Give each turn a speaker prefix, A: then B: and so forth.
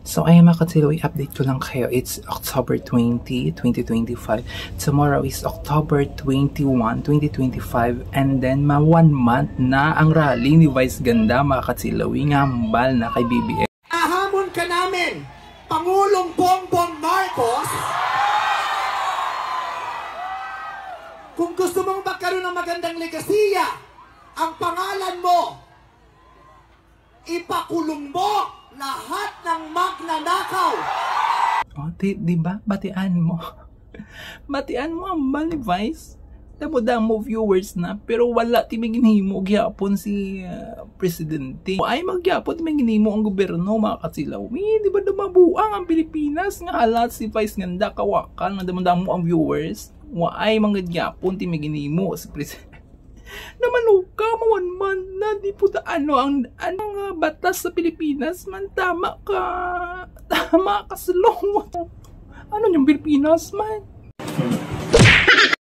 A: So ayun mga katsiloy, update ko lang kayo. It's October 20, 2025. Tomorrow is October 21, 2025. And then 1 month na ang rally ni Vice Ganda mga katsiloy. Ngambal na kay BBM.
B: Ahamon ka namin, Pangulong Bongbong Marcos. Kung gusto mong magkaroon ng magandang legasiya, ang pangalan mo, ipakulong mo lahat ng magnanakaw.
A: O, di ba? Batian mo. Batian mo ang bal ni Vice. Damo mo viewers na, pero wala timiginhimo gyapon si presidente. Ay magyapon timiginhimo ang gobyerno mga katsilaw. Di ba mabuang ang Pilipinas nga halat si Vice Ganda kawakan nga damo ang viewers. Ay mga gyapon timiginhimo si presidente. Naman ka mawanman na di po ang batas sa Pilipinas man tama ka slow. Ano yung Pilipinas man?